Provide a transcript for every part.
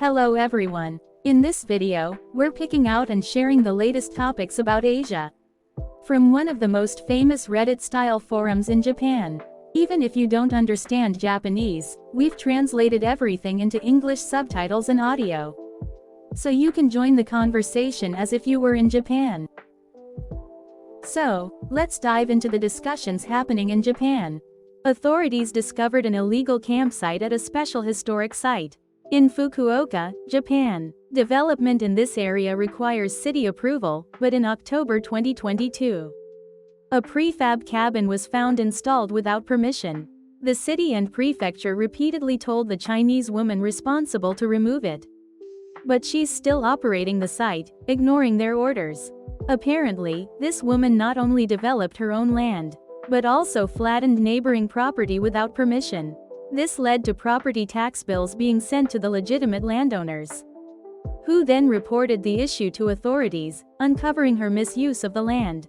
Hello everyone. In this video, we're picking out and sharing the latest topics about Asia. From one of the most famous Reddit-style forums in Japan. Even if you don't understand Japanese, we've translated everything into English subtitles and audio. So you can join the conversation as if you were in Japan. So, let's dive into the discussions happening in Japan. Authorities discovered an illegal campsite at a special historic site in Fukuoka, Japan. Development in this area requires city approval, but in October 2022, a prefab cabin was found installed without permission. The city and prefecture repeatedly told the Chinese woman responsible to remove it. But she's still operating the site, ignoring their orders. Apparently, this woman not only developed her own land, but also flattened neighboring property without permission. This led to property tax bills being sent to the legitimate landowners, who then reported the issue to authorities, uncovering her misuse of the land.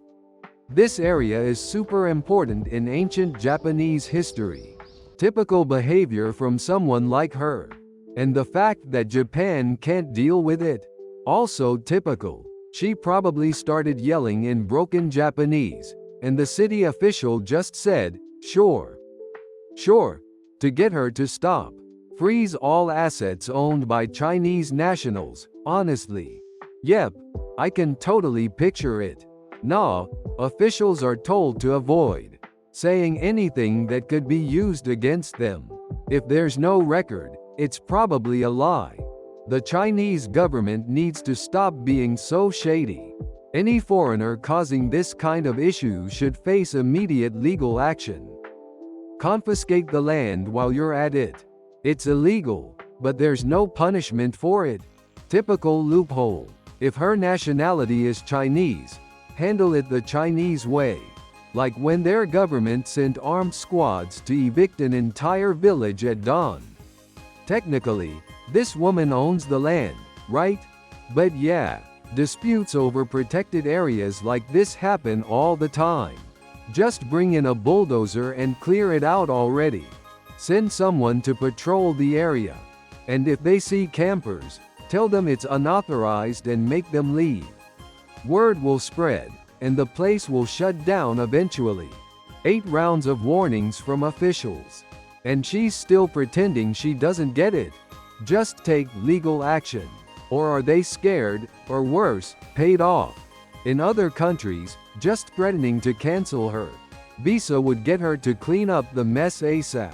This area is super important in ancient Japanese history. Typical behavior from someone like her. And the fact that Japan can't deal with it. Also typical. She probably started yelling in broken Japanese, and the city official just said, "Sure. Sure," to get her to stop. Freeze all assets owned by Chinese nationals, honestly. Yep, I can totally picture it. Nah, officials are told to avoid saying anything that could be used against them. If there's no record, it's probably a lie. The Chinese government needs to stop being so shady. Any foreigner causing this kind of issue should face immediate legal action. Confiscate the land while you're at it. It's illegal, but there's no punishment for it. Typical loophole. If her nationality is Chinese, handle it the Chinese way. Like when their government sent armed squads to evict an entire village at dawn. Technically, this woman owns the land, right? But yeah, disputes over protected areas like this happen all the time. Just bring in a bulldozer and clear it out already. Send someone to patrol the area. And if they see campers, tell them it's unauthorized and make them leave. Word will spread, and the place will shut down eventually. 8 rounds of warnings from officials. And she's still pretending she doesn't get it. Just take legal action. Or are they scared, or worse, paid off? In other countries, just threatening to cancel her visa would get her to clean up the mess ASAP.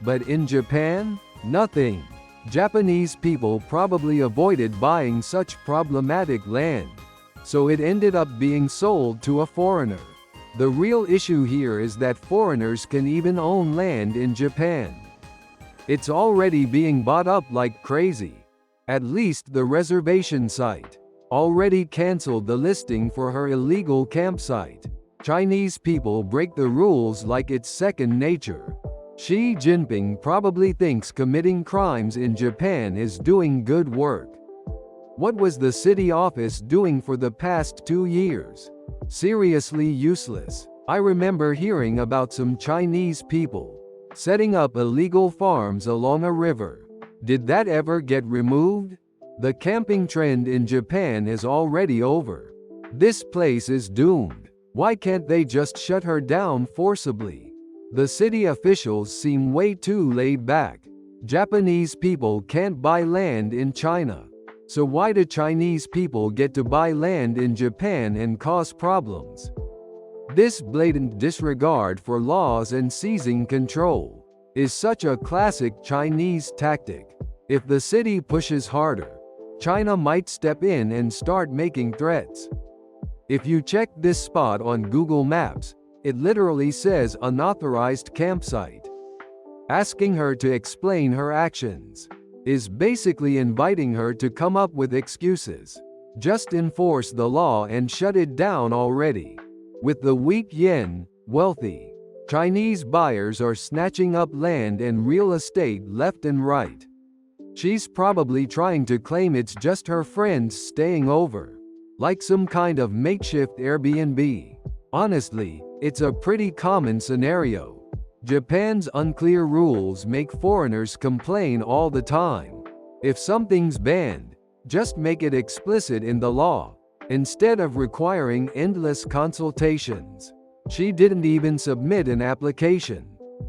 But in Japan, nothing. Japanese people probably avoided buying such problematic land, so it ended up being sold to a foreigner. The real issue here is that foreigners can even own land in Japan. It's already being bought up like crazy. At least the reservation site already canceled the listing for her illegal campsite. Chinese people break the rules like it's second nature. Xi Jinping probably thinks committing crimes in Japan is doing good work. What was the city office doing for the past 2 years? Seriously useless. I remember hearing about some Chinese people setting up illegal farms along a river. Did that ever get removed? The camping trend in Japan is already over. This place is doomed. Why can't they just shut her down forcibly? The city officials seem way too laid back. Japanese people can't buy land in China. So why do Chinese people get to buy land in Japan and cause problems? This blatant disregard for laws and seizing control is such a classic Chinese tactic. If the city pushes harder, China might step in and start making threats. If you check this spot on Google Maps, it literally says unauthorized campsite. Asking her to explain her actions is basically inviting her to come up with excuses. Just enforce the law and shut it down already. With the weak yen, wealthy Chinese buyers are snatching up land and real estate left and right. She's probably trying to claim it's just her friends staying over, like some kind of makeshift Airbnb. Honestly, it's a pretty common scenario. Japan's unclear rules make foreigners complain all the time. If something's banned, just make it explicit in the law, instead of requiring endless consultations. She didn't even submit an application,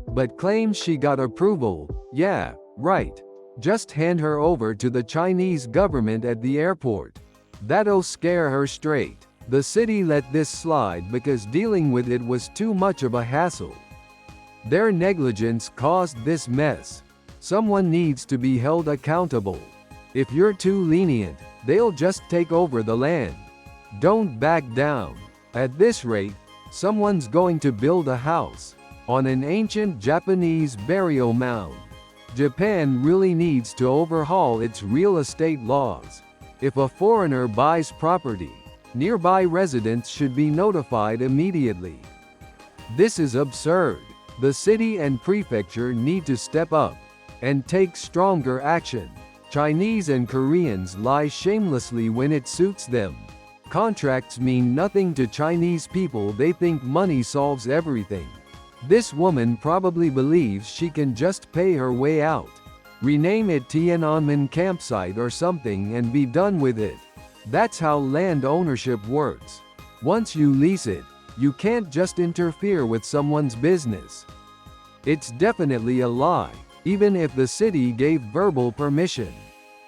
but claims she got approval. Yeah, right. Just hand her over to the Chinese government at the airport. That'll scare her straight. The city let this slide because dealing with it was too much of a hassle. Their negligence caused this mess. Someone needs to be held accountable. If you're too lenient, they'll just take over the land. Don't back down. At this rate, someone's going to build a house on an ancient Japanese burial mound. Japan really needs to overhaul its real estate laws. If a foreigner buys property, nearby residents should be notified immediately. This is absurd. The city and prefecture need to step up and take stronger action. Chinese and Koreans lie shamelessly when it suits them. Contracts mean nothing to Chinese people. They think money solves everything. This woman probably believes she can just pay her way out. Rename it Tiananmen campsite or something and be done with it. That's how land ownership works. Once you lease it, you can't just interfere with someone's business. It's definitely a lie. Even if the city gave verbal permission,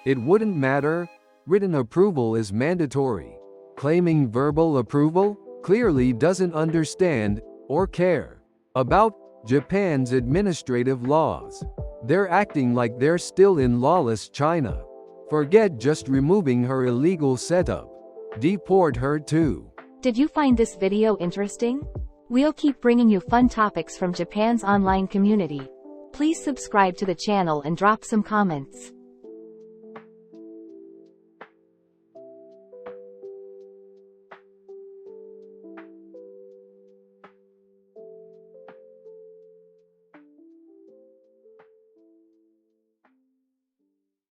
it wouldn't matter. Written approval is mandatory. Claiming verbal approval clearly doesn't understand or care about Japan's administrative laws. They're acting like they're still in lawless China. Forget just removing her illegal setup. Deport her too. Did you find this video interesting? We'll keep bringing you fun topics from Japan's online community. Please subscribe to the channel and drop some comments.